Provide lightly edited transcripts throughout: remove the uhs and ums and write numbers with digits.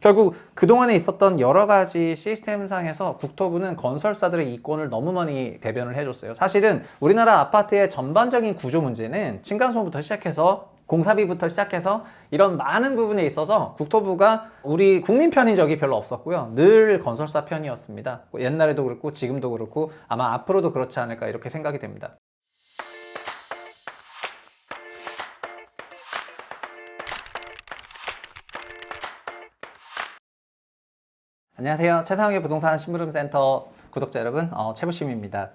결국 그동안에 있었던 여러 가지 시스템상에서 국토부는 건설사들의 이권을 너무 많이 대변을 해줬어요. 사실은 우리나라 아파트의 전반적인 구조 문제는 층간소음부터 시작해서 공사비부터 시작해서 이런 많은 부분에 있어서 국토부가 우리 국민 편인 적이 별로 없었고요. 늘 건설사 편이었습니다. 옛날에도 그렇고 지금도 그렇고 아마 앞으로도 그렇지 않을까 이렇게 생각이 됩니다. 안녕하세요. 최상욱의 부동산 심부름센터 구독자 여러분, 최부심입니다.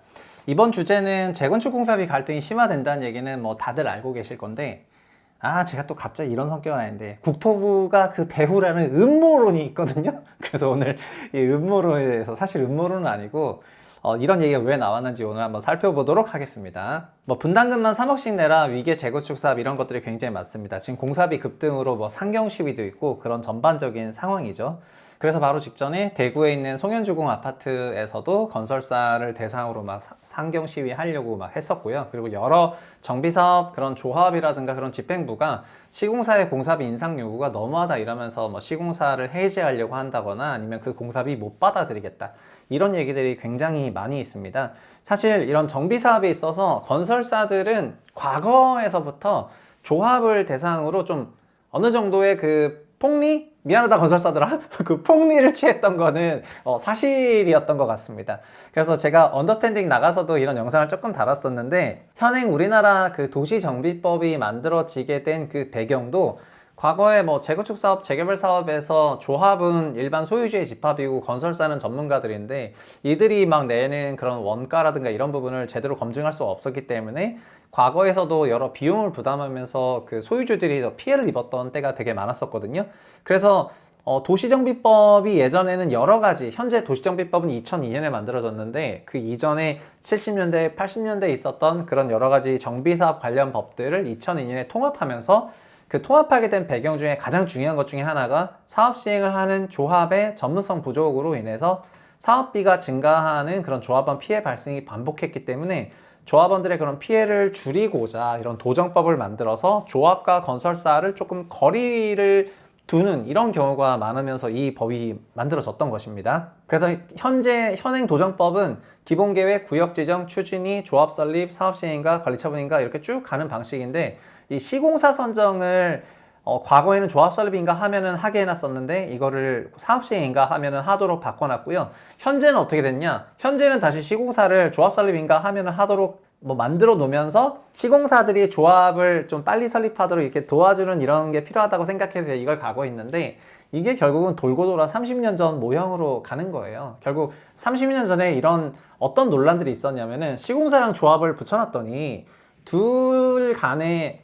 이번 주제는 재건축 공사비 갈등이 심화된다는 얘기는 뭐 다들 알고 계실 건데, 제가 또 갑자기 이런 성격은 아닌데 국토부가 그 배후라는 음모론이 있거든요. 그래서 오늘 이 음모론에 대해서, 사실 음모론은 아니고 이런 얘기가 왜 나왔는지 오늘 한번 살펴보도록 하겠습니다. 뭐 분담금만 3억씩 내라, 위계 재건축 사업 이런 것들이 굉장히 많습니다. 지금 공사비 급등으로 뭐 상경 시위도 있고 그런 전반적인 상황이죠. 그래서 바로 직전에 대구에 있는 송현주공 아파트에서도 건설사를 대상으로 막 상경 시위 하려고 막 했었고요. 그리고 여러 정비사업 그런 조합이라든가 그런 집행부가 시공사의 공사비 인상 요구가 너무하다 이러면서 뭐 시공사를 해지하려고 한다거나 아니면 그 공사비 못 받아들이겠다, 이런 얘기들이 굉장히 많이 있습니다. 사실 이런 정비사업에 있어서 건설사들은 과거에서부터 조합을 대상으로 좀 어느 정도의 그 폭리? 미안하다 건설사들아 그 폭리를 취했던 거는 사실이었던 것 같습니다. 그래서 제가 언더스탠딩 나가서도 이런 영상을 조금 다뤘었는데, 현행 우리나라 그 도시정비법이 만들어지게 된 그 배경도 과거에 뭐 재건축 사업, 재개발 사업에서 조합은 일반 소유주의 집합이고 건설사는 전문가들인데, 이들이 막 내는 그런 원가라든가 이런 부분을 제대로 검증할 수 없었기 때문에 과거에서도 여러 비용을 부담하면서 그 소유주들이 더 피해를 입었던 때가 되게 많았었거든요. 그래서 도시정비법이 예전에는 여러 가지, 현재 도시정비법은 2002년에 만들어졌는데 그 이전에 70년대, 80년대에 있었던 그런 여러 가지 정비사업 관련 법들을 2002년에 통합하면서, 그 통합하게 된 배경 중에 가장 중요한 것 중에 하나가 사업 시행을 하는 조합의 전문성 부족으로 인해서 사업비가 증가하는 그런 조합원 피해 발생이 반복했기 때문에 조합원들의 그런 피해를 줄이고자 이런 도정법을 만들어서 조합과 건설사를 조금 거리를 두는 이런 경우가 많으면서 이 법이 만들어졌던 것입니다. 그래서 현행 도정법은 기본계획, 구역지정, 추진위, 조합 설립, 사업시행인가, 관리처분인가 이렇게 쭉 가는 방식인데, 이 시공사 선정을 과거에는 조합 설립인가 하면은 하게 해놨었는데 이거를 사업시행인가 하면은 하도록 바꿔놨고요. 현재는 어떻게 됐냐? 현재는 다시 시공사를 조합 설립인가 하면은 하도록 뭐 만들어 놓으면서 시공사들이 조합을 좀 빨리 설립하도록 이렇게 도와주는 이런 게 필요하다고 생각해서 이걸 가고 있는데, 이게 결국은 돌고 돌아 30년 전 모형으로 가는 거예요. 결국 30년 전에 이런 어떤 논란들이 있었냐면은 시공사랑 조합을 붙여놨더니 둘 간에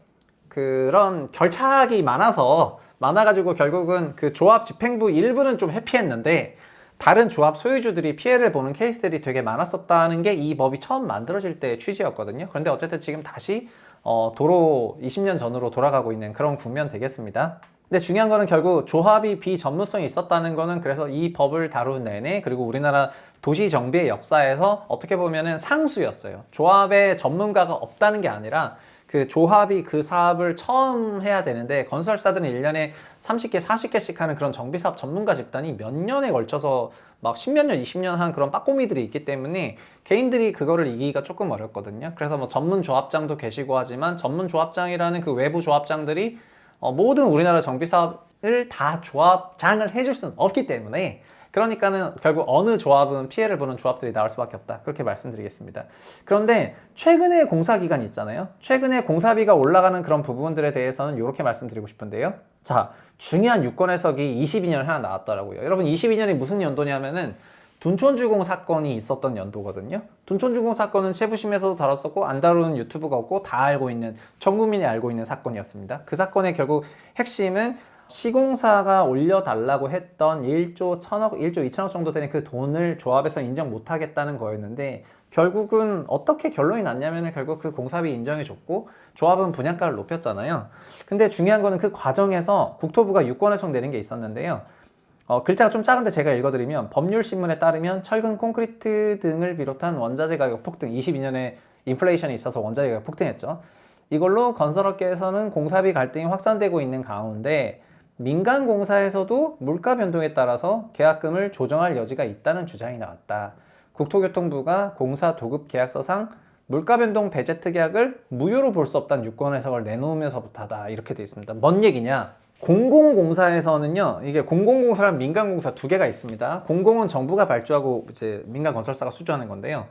그런 결착이 많아가지고 결국은 그 조합 집행부 일부는 좀 회피했는데 다른 조합 소유주들이 피해를 보는 케이스들이 되게 많았었다는 게 이 법이 처음 만들어질 때 취지였거든요. 그런데 어쨌든 지금 다시 도로 20년 전으로 돌아가고 있는 그런 국면 되겠습니다. 근데 중요한 거는 결국 조합이 비전문성이 있었다는 거는, 그래서 이 법을 다룬 내내, 그리고 우리나라 도시 정비의 역사에서 어떻게 보면은 상수였어요. 조합에 전문가가 없다는 게 아니라 그 조합이 그 사업을 처음 해야 되는데, 건설사들은 1년에 30개, 40개씩 하는 그런 정비사업 전문가 집단이 몇 년에 걸쳐서 막 10몇 년, 20년 한 그런 빠꼬미들이 있기 때문에 개인들이 그거를 이기기가 조금 어렵거든요. 그래서 뭐 전문 조합장도 계시고 하지만 전문 조합장이라는 그 외부 조합장들이 모든 우리나라 정비사업을 다 조합장을 해줄 수는 없기 때문에, 그러니까는 결국 어느 조합은 피해를 보는 조합들이 나올 수밖에 없다, 그렇게 말씀드리겠습니다. 그런데 최근에 공사기간이 있잖아요. 최근에 공사비가 올라가는 그런 부분들에 대해서는 이렇게 말씀드리고 싶은데요. 자, 중요한 유권 해석이 22년에 하나 나왔더라고요. 여러분, 22년이 무슨 연도냐면은 둔촌주공 사건이 있었던 연도거든요. 둔촌주공 사건은 세부심에서도 다뤘었고 안 다루는 유튜브가 없고 다 알고 있는, 전 국민이 알고 있는 사건이었습니다. 그 사건의 결국 핵심은 시공사가 올려달라고 했던 1조 1000억, 1조 2천억 정도 되는 그 돈을 조합에서 인정 못하겠다는 거였는데, 결국은 어떻게 결론이 났냐면 결국 그 공사비 인정해줬고 조합은 분양가를 높였잖아요. 근데 중요한 거는 그 과정에서 국토부가 유권해석 내린 게 있었는데요. 글자가 좀 작은데 제가 읽어드리면, 법률신문에 따르면 철근, 콘크리트 등을 비롯한 원자재 가격 폭등, 22년에 인플레이션이 있어서 원자재 가격 폭등했죠. 이걸로 건설업계에서는 공사비 갈등이 확산되고 있는 가운데 민간 공사에서도 물가 변동에 따라서 계약금을 조정할 여지가 있다는 주장이 나왔다. 국토교통부가 공사 도급 계약서상 물가 변동 배제 특약을 무효로 볼 수 없다는 유권 해석을 내놓으면서부터다. 이렇게 돼 있습니다. 뭔 얘기냐? 공공공사에서는요, 이게 공공공사랑 민간공사 두 개가 있습니다. 공공은 정부가 발주하고 이제 민간 건설사가 수주하는 건데요.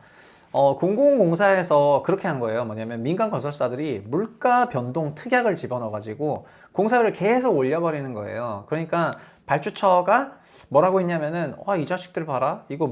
공공공사에서 그렇게 한 거예요. 뭐냐면 민간 건설사들이 물가 변동 특약을 집어넣어가지고 공사비를 계속 올려버리는 거예요. 그러니까 발주처가 뭐라고 했냐면은, 이 자식들 봐라. 이거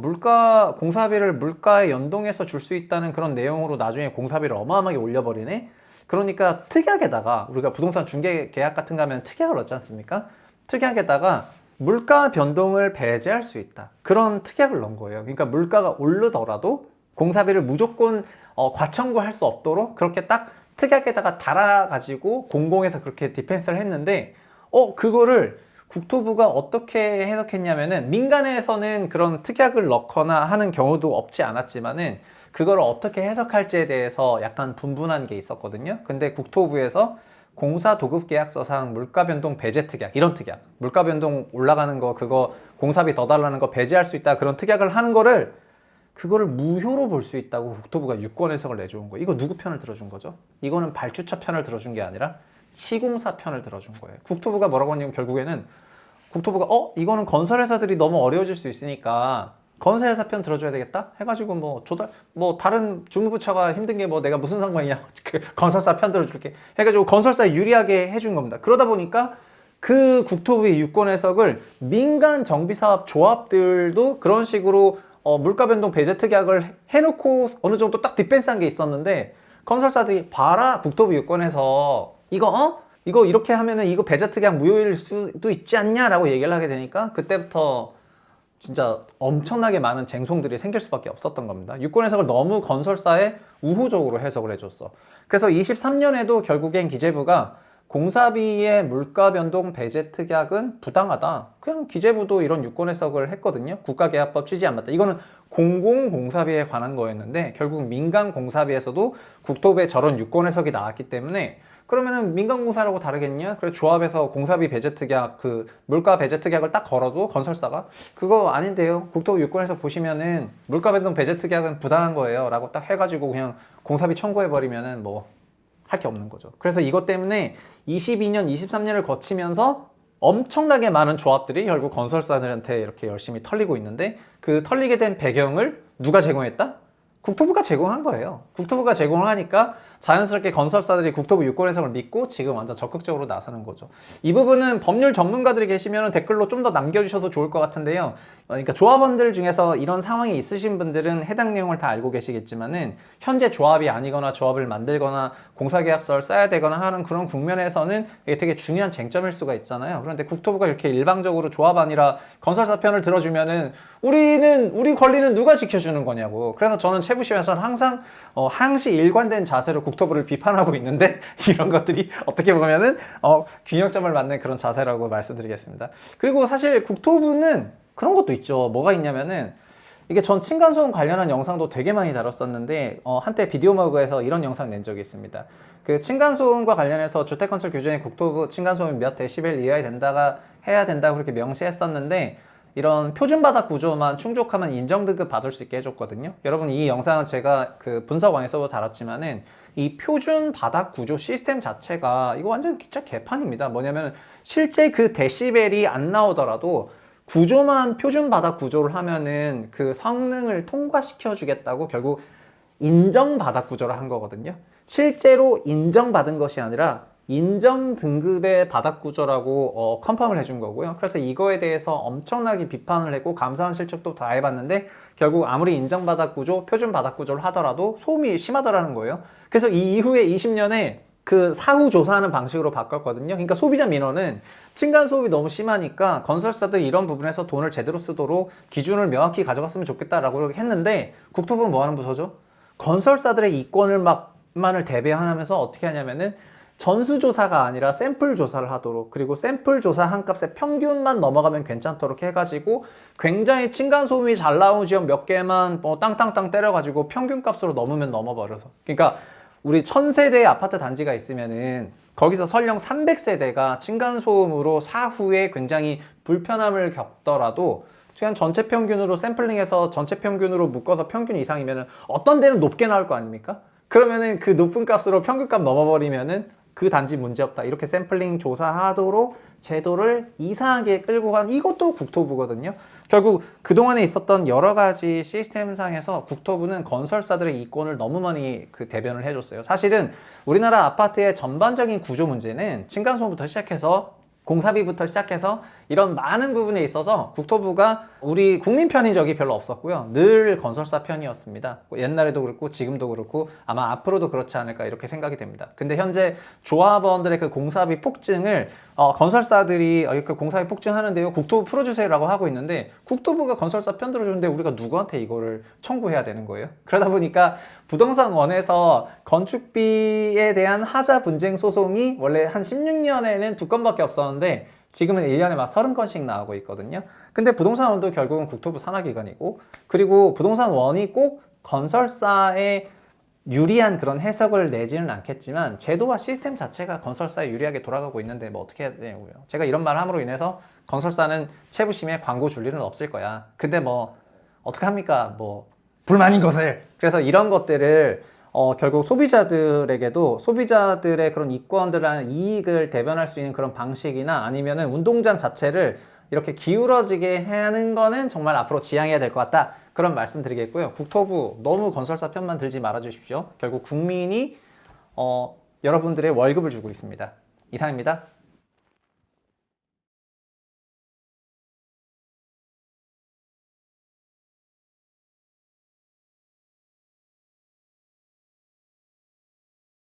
공사비를 물가에 연동해서 줄 수 있다는 그런 내용으로 나중에 공사비를 어마어마하게 올려버리네? 그러니까 특약에다가, 우리가 부동산 중개 계약 같은 거 하면 특약을 넣지 않습니까? 특약에다가 물가 변동을 배제할 수 있다. 그런 특약을 넣은 거예요. 그러니까 물가가 오르더라도 공사비를 무조건 과청구할 수 없도록 그렇게 딱 특약에다가 달아가지고 공공에서 그렇게 디펜스를 했는데, 그거를 국토부가 어떻게 해석했냐면은, 민간에서는 그런 특약을 넣거나 하는 경우도 없지 않았지만은 그걸 어떻게 해석할지에 대해서 약간 분분한 게 있었거든요. 근데 국토부에서 공사 도급 계약서상 물가 변동 배제 특약, 이런 특약, 물가 변동 올라가는 거, 그거 공사비 더 달라는 거 배제할 수 있다, 그런 특약을 하는 거를, 그거를 무효로 볼 수 있다고 국토부가 유권 해석을 내준 거예요. 이거 누구 편을 들어준 거죠? 이거는 발주처 편을 들어준 게 아니라 시공사 편을 들어준 거예요. 국토부가 뭐라고 하냐면, 결국에는 국토부가 이거는 건설회사들이 너무 어려워질 수 있으니까 건설회사 편 들어줘야 되겠다 해가지고 다른 주무부처가 힘든 게 내가 무슨 상관이냐, 그 건설사 편 들어줄게 해가지고 건설사에 유리하게 해준 겁니다. 그러다 보니까 그 국토부의 유권 해석을 민간 정비사업 조합들도 그런 식으로 물가 변동 배제 특약을 해놓고 어느 정도 딱 디펜스한 게 있었는데, 건설사들이 봐라, 국토부 유권에서 이거 이렇게 하면은 이거 배제 특약 무효일 수도 있지 않냐라고 얘기를 하게 되니까, 그때부터 진짜 엄청나게 많은 쟁송들이 생길 수밖에 없었던 겁니다. 유권 해석을 너무 건설사에 우호적으로 해석을 해줬어. 그래서 23년에도 결국엔 기재부가 공사비의 물가 변동 배제 특약은 부당하다. 그냥 기재부도 이런 유권 해석을 했거든요. 국가계약법 취지에 안 맞다. 이거는 공공공사비에 관한 거였는데, 결국 민간공사비에서도 국토부의 저런 유권 해석이 나왔기 때문에, 그러면은 민간공사라고 다르겠냐? 그래, 조합에서 공사비 배제 특약, 그 물가 배제 특약을 딱 걸어도 건설사가 그거 아닌데요, 국토부 유권에서 보시면은 물가 변동 배제 특약은 부당한 거예요 라고 딱 해가지고 그냥 공사비 청구해버리면은 할 게 없는 거죠. 그래서 이것 때문에 22년, 23년을 거치면서 엄청나게 많은 조합들이 결국 건설사들한테 이렇게 열심히 털리고 있는데, 그 털리게 된 배경을 누가 제공했다? 국토부가 제공한 거예요. 국토부가 제공을 하니까 자연스럽게 건설사들이 국토부 유권 해석을 믿고 지금 완전 적극적으로 나서는 거죠. 이 부분은 법률 전문가들이 계시면 댓글로 좀 더 남겨주셔도 좋을 것 같은데요. 그러니까 조합원들 중에서 이런 상황이 있으신 분들은 해당 내용을 다 알고 계시겠지만은, 현재 조합이 아니거나 조합을 만들거나 공사계약서를 써야 되거나 하는 그런 국면에서는 이게 되게 중요한 쟁점일 수가 있잖아요. 그런데 국토부가 이렇게 일방적으로 조합 아니라 건설사 편을 들어주면은 우리 권리는 누가 지켜주는 거냐고. 그래서 저는 최부심에서는 항상 항시 일관된 자세로 국토부를 비판하고 있는데, 이런 것들이 어떻게 보면은 균형점을 맞는 그런 자세라고 말씀드리겠습니다. 그리고 사실 국토부는 그런 것도 있죠. 뭐가 있냐면은, 이게 전 층간소음 관련한 영상도 되게 많이 다뤘었는데, 한때 비디오머그에서 이런 영상 낸 적이 있습니다. 그 층간소음과 관련해서 주택건설 규정에 국토부 층간소음이 몇 데시벨 이하에 해야 된다고 그렇게 명시했었는데, 이런 표준바닥 구조만 충족하면 인정등급 받을 수 있게 해줬거든요. 여러분, 이 영상은 제가 그 분석왕에서도 다뤘지만은, 이 표준바닥 구조 시스템 자체가 이거 완전 진짜 개판입니다. 뭐냐면, 실제 그 데시벨이 안 나오더라도 구조만 표준바닥 구조를 하면은 그 성능을 통과시켜 주겠다고 결국 인정바닥 구조를 한 거거든요. 실제로 인정받은 것이 아니라 인정 등급의 바닥 구조라고 컨펌을 해준 거고요. 그래서 이거에 대해서 엄청나게 비판을 했고 감사원 실측도 다 해봤는데, 결국 아무리 인정 바닥 구조, 표준 바닥 구조를 하더라도 소음이 심하더라는 거예요. 그래서 이 이후에 20년에 그 사후 조사하는 방식으로 바꿨거든요. 그러니까 소비자 민원은 층간 소음이 너무 심하니까 건설사들이 이런 부분에서 돈을 제대로 쓰도록 기준을 명확히 가져갔으면 좋겠다라고 했는데, 국토부는 뭐 하는 부서죠? 건설사들의 이권을 만을 대배하면서 어떻게 하냐면은, 전수조사가 아니라 샘플 조사를 하도록, 그리고 샘플 조사 한 값의 평균만 넘어가면 괜찮도록 해가지고 굉장히 층간소음이 잘 나오는 지역 몇 개만 땅땅땅 때려가지고 평균 값으로 넘으면 넘어버려서, 그러니까 우리 1000세대의 아파트 단지가 있으면은 거기서 설령 300세대가 층간소음으로 사후에 굉장히 불편함을 겪더라도 그냥 전체 평균으로 샘플링해서 전체 평균으로 묶어서 평균 이상이면은 어떤 데는 높게 나올 거 아닙니까? 그러면은 그 높은 값으로 평균값 넘어버리면은 그 단지 문제없다. 이렇게 샘플링 조사하도록 제도를 이상하게 끌고 간 이것도 국토부거든요. 결국 그동안에 있었던 여러 가지 시스템상에서 국토부는 건설사들의 이권을 너무 많이 대변을 해줬어요. 사실은 우리나라 아파트의 전반적인 구조 문제는 층간소음부터 시작해서 공사비부터 시작해서 이런 많은 부분에 있어서 국토부가 우리 국민 편인 적이 별로 없었고요. 늘 건설사 편이었습니다. 옛날에도 그렇고 지금도 그렇고 아마 앞으로도 그렇지 않을까 이렇게 생각이 됩니다. 근데 현재 조합원들의 그 공사비 폭증을 건설사들이 이렇게 공사비 폭증하는데요. 국토부 풀어주세요라고 하고 있는데 국토부가 건설사 편 들어주는데 우리가 누구한테 이거를 청구해야 되는 거예요? 그러다 보니까 부동산 원에서 건축비에 대한 하자 분쟁 소송이 원래 한 16년에는 2건밖에 없었는데 지금은 1년에 막 30건씩 나오고 있거든요. 근데 부동산 원도 결국은 국토부 산하기관이고 그리고 부동산 원이 꼭 건설사에 유리한 그런 해석을 내지는 않겠지만 제도와 시스템 자체가 건설사에 유리하게 돌아가고 있는데 뭐 어떻게 해야 되냐고요. 제가 이런 말 함으로 인해서 건설사는 채부심에 광고 줄 일은 없을 거야. 근데 뭐 어떻게 합니까? 뭐 불만인 것을. 그래서 이런 것들을 결국 소비자들에게도 소비자들의 그런 이권들이라는 이익을 대변할 수 있는 그런 방식이나 아니면은 운동장 자체를 이렇게 기울어지게 하는 거는 정말 앞으로 지양해야 될 것 같다. 그런 말씀 드리겠고요. 국토부 너무 건설사 편만 들지 말아 주십시오. 결국 국민이 여러분들의 월급을 주고 있습니다. 이상입니다.